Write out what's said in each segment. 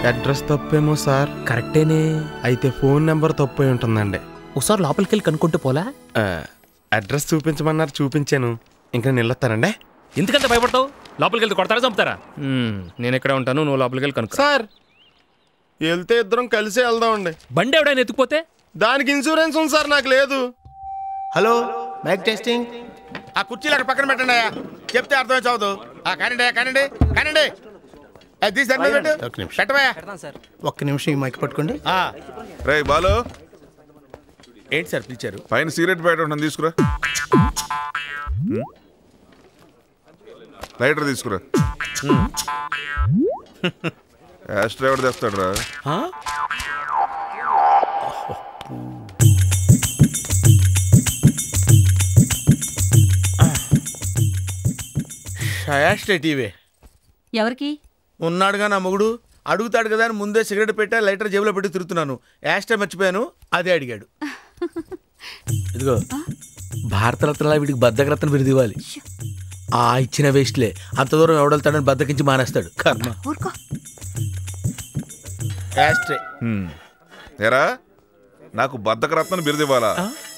Address తప్పేమో sir. కరెక్టేనే. అయితే phone number తప్పై ఉంటుందండి. ఒకసారి లోపలికి వెళ్ళి కనుక్కుంటూ పోలా? అడ్రస్ చూపించమన్నారు, చూపించాను. ఇంకా నిలొస్తారండి. ఎందుకంత భయపడతావు? లోపలికి వెళ్తే కొడతారా, చంపుతారా? నేను ఎక్కడ ఉంటాను, నువ్వు లోపలికి వెళ్ళి కనుక్కో. సార్ వెళ్తే ఇద్దరం కలిసే వెళ్దామండి. బండి ఎవడైనా ఎత్తుకుపోతే? దానికి ఇన్సూరెన్స్ ఉంది సార్, నాకు లేదు. Hello, mike testing. ఆ కుర్చీలు అక్కడ పక్కన పెట్టండి అయ్యా, చెప్తే అర్థమే చదువు. కానండి కానండి కానండి, ఒక్క నిమిషం ఈ మైక్ పట్టుకోండి. రే బాలు, ఏంటి సార్ పిలిచారు? పైన సిగరెట్ ప్యాకెట్ ఉంటుంది, తీసుకురా. లైటర్ తీసుకురా. యాష్ డ్రైవర్ తెస్తాడు రా. టీవీ ఎవరికి ఉన్నాడుగా నా మొగుడు, అడుగుతాడు కదా అని ముందే సిగరెట్ పెట్టా, లైటర్ జేబులో పెట్టి తిరుగుతున్నాను. యాస్టే మర్చిపోయాను, అదే అడిగాడు. ఇదిగో భారతరత్న వీడికి బద్దకరత్న బిరుదు ఇవ్వాలి. ఆ ఇచ్చిన వేస్ట్లే, అంత దూరం ఎవడెళ్తాడని బద్దకించి మానేస్తాడు. కర్మ. యాస్ట్రే ఎరా, నాకు బద్దకరత్న బిరుదు ఇవ్వాలా?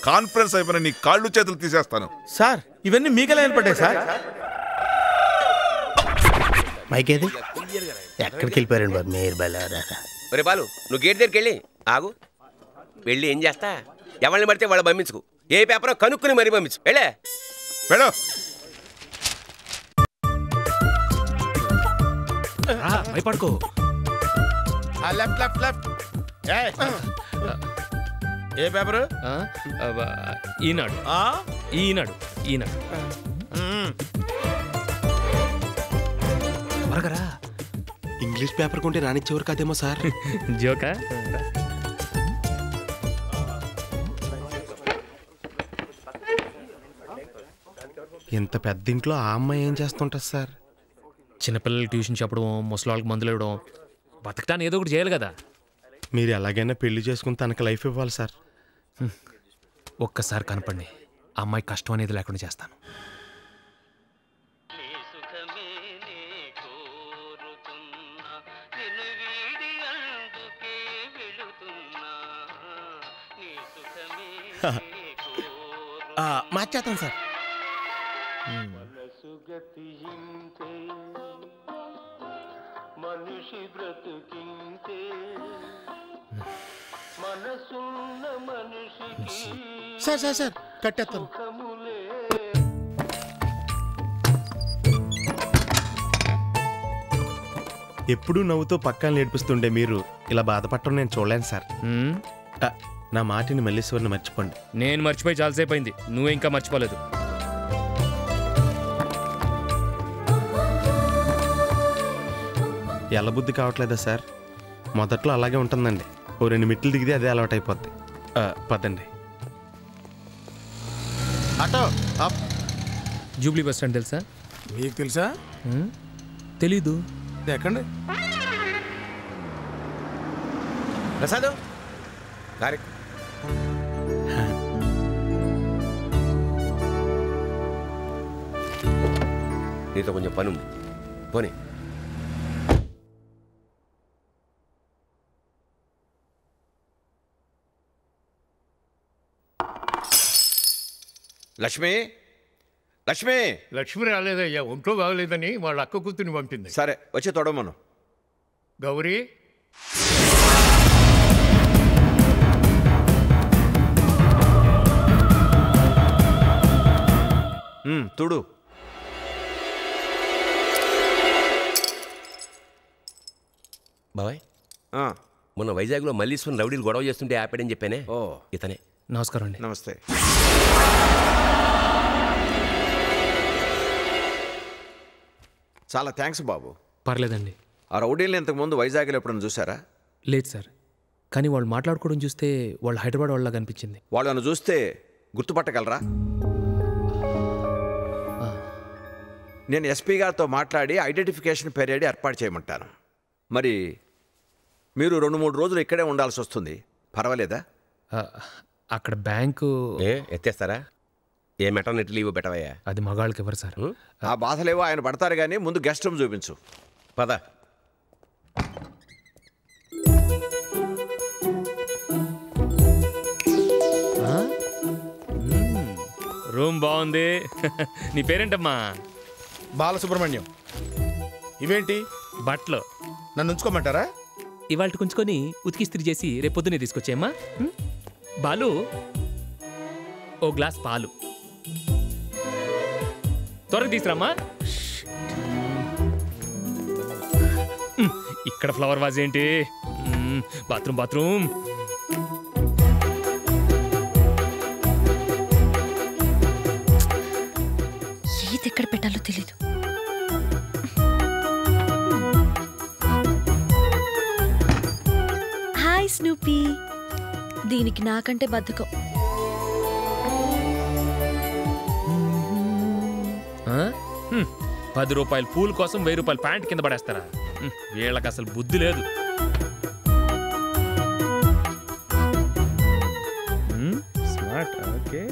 కాన్ఫరెన్స్ అయిపోయిన నీ కాళ్ళు చేతులు తీసేస్తాను. సార్ ఇవన్నీ మీకెలా ఏర్పడ్డాయి సార్? మైక్ ఏది? ఎక్కడికి వెళ్ళిపోయారండి బాబు మీరు? ఒరే బాలు, నువ్వు గేట్ దగ్గరికి వెళ్ళి ఆగు. వెళ్ళి ఏం చేస్తా, ఎవరిని పడితే వాళ్ళు పంపించుకు. ఏ పేపరో కనుక్కుని మరీ పంపించు. వెళ్ళే వెళ్ళు. భయపడుకో. Left left left. ఏ పేపరు? ఈనాడు. ఈనాడు. ఈనాడు. మరగరా, ఇంగ్లీష్ పేపర్ కొంటే రానిచ్చేవారు కాదేమో సార్. జోకా? ఇంత పెద్ద ఇంట్లో ఆ అమ్మాయి ఏం చేస్తుంటుంది సార్? చిన్నపిల్లలకి ట్యూషన్ చెప్పడం, ముసలాళ్ళకి మందులు ఇవ్వడం, బతకటాన్ని ఏదో ఒకటి చేయాలి కదా. మీరు ఎలాగైనా పెళ్లి చేసుకుని తనకు లైఫ్ ఇవ్వాలి సార్. ఒక్కసారి కనపండి, ఆ అమ్మాయి కష్టం అనేది లేకుండా చేస్తాను. మార్చేస్తాను సార్. సార్ సార్ సార్ కట్టేస్తాను. ఎప్పుడూ నవ్వుతూ పక్కన నేర్పిస్తుండే మీరు ఇలా బాధపడటం నేను చూడలేను సార్. నా మాటిని మల్లీశ్వరిని మర్చిపోండి. నేను మర్చిపోయి చాలాసేపు అయింది, నువ్వే ఇంకా మర్చిపోలేదు. ఎల్లబుద్ధి కావట్లేదా సార్? మొదట్లో అలాగే ఉంటుందండి, ఓ 2 మెట్లు దిగితే అదే అలవాటు అయిపోద్ది. పదండి. ఆటో జూబ్లీ బస్ స్టాండ్ తెలుసా? మీకు తెలుసా? తెలీదు. ఎక్కండి. ప్రసాద్ గారి నీతో కొంచెం పని ఉంది, పోనీ. లక్ష్మి, లక్ష్మి. లక్ష్మి రాలేదయ్యా, ఒంట్లో బాగలేదని వాళ్ళ అక్క కూతుర్ని పంపింది. సరే వచ్చి తొడమను. గౌరీ, తుడు. బాబాయ్, మొన్న వైజాగ్లో మల్లీశ్వరం రౌడీలు గొడవ చేస్తుంటే ఆపాడని చెప్పానే, ఇతనే. నమస్కారం అండి. నమస్తే. చాలా థ్యాంక్స్ బాబు. పర్లేదండి. ఆ రౌడీలు ఇంతకుముందు వైజాగ్లో ఎప్పుడైనా చూసారా? లేదు సార్, కానీ వాళ్ళు మాట్లాడుకోవడం చూస్తే వాళ్ళు హైదరాబాద్ వాళ్ళ కనిపించింది. వాళ్ళను చూస్తే గుర్తుపట్టగలరా? నేను ఎస్పీ గారితో మాట్లాడి ఐడెంటిఫికేషన్ పీరియడ్ ఏర్పాటు చేయమంటాను. మరి మీరు 2-3 రోజులు ఇక్కడే ఉండాల్సి వస్తుంది, పర్వాలేదా? అక్కడ బ్యాంకు ఎత్తేస్తారా? ఏ మెటర్నిటీ లీవ్ పెట్టవయ్యా? అది మగాళ్ళకి ఎవరు సార్? ఆ బాధలేవో ఆయన పడతారు, కానీ ముందు గెస్ట్ రూమ్ చూపించు. పద. రూమ్ బాగుంది. నీ పేరేంటమ్మా? బాలసుబ్రహ్మణ్యం. ఇవేంటి బట్టలు. నన్ను ఉంచుకోమంటారా? ఇవాళ కొంచుకొని ఉతికిస్త్రీ చేసి రేపు పొద్దున్నే తీసుకొచ్చేయమ్మా. బాలు, ఓ గ్లాస్ పాలు త్వరగా తీసుకురామ్మా. ఇక్కడ ఫ్లవర్ వాజ్ ఏంటి? బాత్రూమ్. ఏది ఎక్కడ పెట్టాలో తెలీదు. Hi Snoopy. దీనికి నాకంటే బద్ధకం. ₹10 పూల్ కోసం ₹1000 ప్యాంట్ కింద పడేస్తారా? వీళ్ళకి అసలు బుద్ధి లేదు. స్మార్ట్. ఓకే.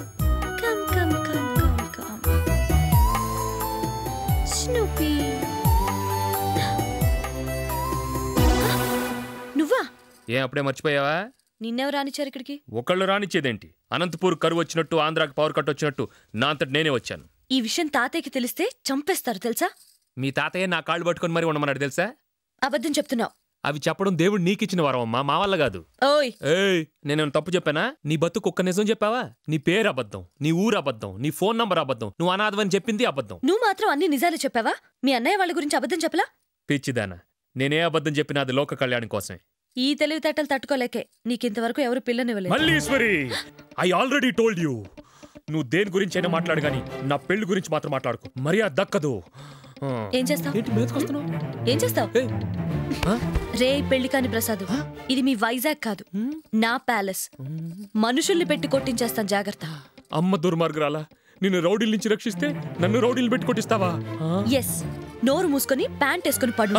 స్నూపీ నువ్వా? ఏం అప్పుడే మర్చిపోయావా? నిన్నెవరు రానిచ్చారు ఇక్కడికి? ఒకళ్ళు రానిచ్చేదేంటి? అనంతపూర్ కరువు వచ్చినట్టు, ఆంధ్రాకి పవర్ కట్ వచ్చినట్టు నా అంతటి నేనే వచ్చాను. ఈ విషయం తాతయ్యకి తెలిస్తే చంపేస్తారు తెలుసా? మీ తాతయ్య నా కాళ్ళు పట్టుకొని మరీ ఉండమన్నాడు తెలుసా? అబద్ధం చెప్తున్నావు. అవి చెప్పడం దేవుడు నీకిచ్చిన వరం అమ్మా, మా వల్ల కాదు. ఓయ్ నేనేం తప్పు చెప్పానా? నీ బతుకు ఒక్క నిజం చెప్పావా? నీ పేరు అబద్ధం, నీ ఊరు అబద్ధం, నీ ఫోన్ నంబర్ అబద్ధం, నువ్వు అనాథవని చెప్పింది అబద్ధం. నువ్వు మాత్రం అన్ని నిజాలు చెప్పావా? మీ అన్నయ్య వాళ్ళ గురించి అబద్ధం చెప్పలా? పిచ్చిదానా, నేనే అబద్ధం చెప్పినా అది లోక కళ్యాణం కోసమే. ఈ తెలివితేటలు తట్టుకోలేకే నీకింతవరకు ఎవరు పిల్లనివ్వలేదు. Malleswari, I already told you. నువ్వు దేని గురించి అయినా మాట్లాడు గాని నా పెళ్లి గురించి మాత్రం మాట్లాడుకో. మర్యాద దక్కదు. ఏం చేస్తావు? ఏం చేస్తావు? రే పెళ్లి కాని ప్రసాద్, ఇది మీ వైజాగ్ కాదు, నా ప్యాలెస్. మనుషుల్ని పెట్టి కొట్టించేస్తాను, జాగ్రత్త. అమ్మ దుర్మార్గురాలా, నిన్ను రౌడీల నుంచి రక్షిస్తే నన్ను రౌడీలు పెట్టి కొట్టిస్తావా? ఎస్, నోరు మూసుకొని ప్యాంట్ వేసుకుని పడు.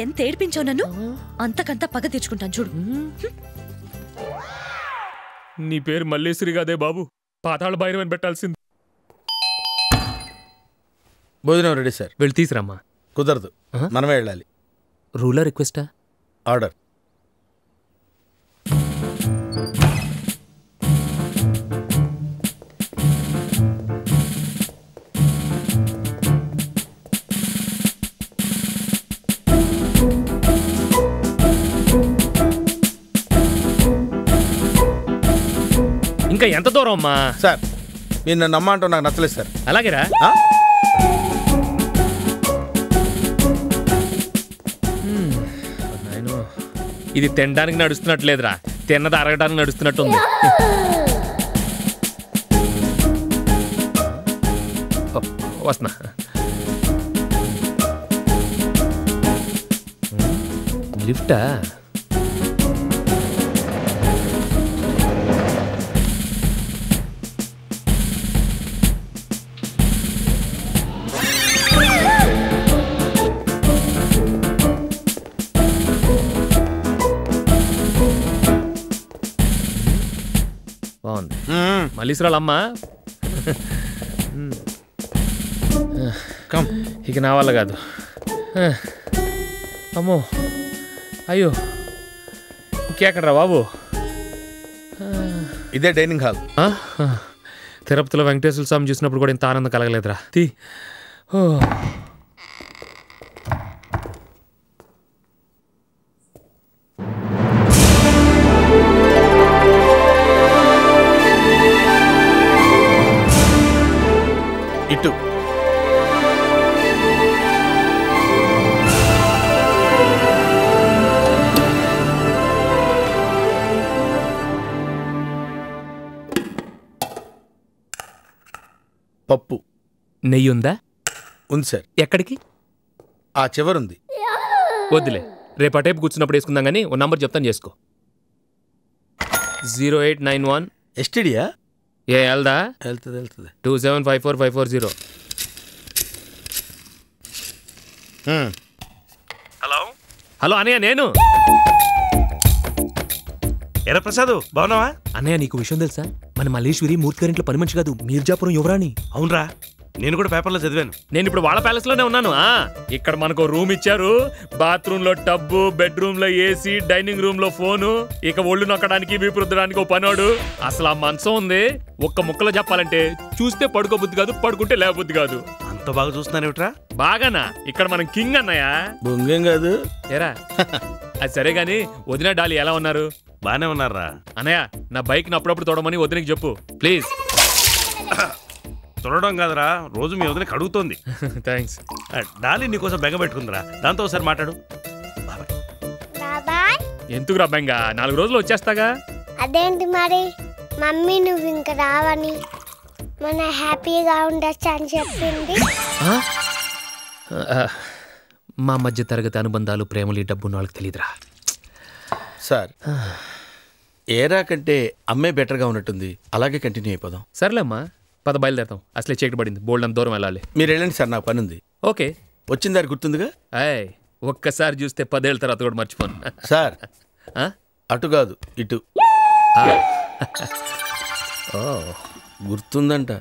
ఎంత ఏడిపించావు నన్ను, అంతకంతా పగ తీర్చుకుంటాను చూడు. నీ పేరు మల్లేశ్వరి కాదే బాబు, పాతాళ భైరవని పెట్టాల్సింది. భోజనం రెడీ సార్. వెళ్ళి తీసురమ్మా. కుదరదు, మనమే వెళ్ళాలి. రూలా రిక్వెస్టా? ఆర్డర్. ఇంకా ఎంత దూరం అమ్మా? సార్ మీరు నన్ను నమ్మంటూ నాకు నచ్చలేదు సార్. అలాగేరా? ఇది తినడానికి నడుస్తున్నట్లేదురా, తిన్నది అరగడానికి నడుస్తున్నట్టుంది. వస్తున్నా. లిఫ్టా? బాగుంది. మల్లీశ్వరాలమ్మా, ఇక నా వల్ల కాదు. అమ్మో, అయ్యో, ఇంకెక్కడరా బాబు? ఇదే డైనింగ్ హాల్. తిరుపతిలో వెంకటేశ్వర స్వామి చూసినప్పుడు కూడా ఇంత ఆనందం కలగలేదురా. ఇటు పప్పు. నెయ్యి ఉందా? ఉంది సార్. ఎక్కడికి? ఆ చివరుంది. వద్దులే, రేపు ఆ టైపు కూర్చున్నప్పుడు వేసుకుందాం కానీ ఓ నంబర్ చెప్తాను, చేసుకో. 0891 ఎస్టీడియా? ఏ వెళ్దా? వెళ్తుంది. 27545440. హలో అన్నయ్య, నేను. ఎరా ప్రసాద్, బాగున్నావా? అన్నయ్య, నీకు విషయం తెలుసా? మన మల్లేశ్వరి మూర్తి గారింట్లో పని మనిషి కాదు, మీర్జాపురం యువరాణి. అవునరా, నేను కూడా పేపర్లో చదివాను. నేను ఇప్పుడు వాళ్ళ ప్యాలెస్ లోనే ఉన్నాను. ఇక్కడ మనకు రూమ్ ఇచ్చారు, బాత్రూమ్ లో టబ్బు, బెడ్రూమ్ లో ఏసీ, డైనింగ్ రూమ్ లో ఫోను, ఇక ఒళ్ళు నొక్కడానికి వీపు రుద్దడానికి ఓ పనోడు. అసలు ఆ మంచం ఉంది. ఒక్క ముక్కలో చెప్పాలంటే చూస్తే పడుకోబుద్ధి కాదు, పడుకుంటే లేబుద్ధి కాదు. అంత బాగా చూస్తున్నానేమిట్రా? బాగానా? ఇక్కడ మనం కింగ్ అన్నయ్యా. బొంగేం కాదు ఏరా అది సరే గాని వదిన డాలి ఎలా ఉన్నారు? బానే ఉన్నారా అన్నయ్య? నా బైక్ ని అప్పుడప్పుడు తోడమని వదినకి చెప్పు ప్లీజ్. చూడడం కాదురా, రోజు మీ వదినకి అడుగుతోంది. థ్యాంక్స్. డాలీ నీకోసం బెంగ పెట్టుకుందిరా, దాంతో ఒకసారి మాట్లాడు. ఎందుకురా బెంగ? 4 రోజులు వచ్చేస్తాగా. అదేంటి మరి మమ్మీ నువ్వు ఇంకా రావని మన హ్యాపీగా ఉండొచ్చు అని చెప్పింది. మా మధ్య తరగతి అనుబంధాలు, ప్రేమలు, డబ్బు వాళ్ళకి తెలియదురా. సార్ ఏరా కంటే అమ్మే బెటర్గా ఉన్నట్టుంది, అలాగే కంటిన్యూ అయిపోదాం. సర్లేమ్మా, పద బయలుదేరతాం. అసలే చీకటి పడింది, బోల్డ్ అంత దూరం వెళ్ళాలి. మీరు వెళ్ళండి సార్, నాకు పని ఉంది. ఓకే. వచ్చిన దారి గుర్తుందిగా? అయ్ ఒక్కసారి చూస్తే 10 ఏళ్ళ తర్వాత కూడా మర్చిపోను. సార్ అటు కాదు ఇటు. గుర్తుందంట.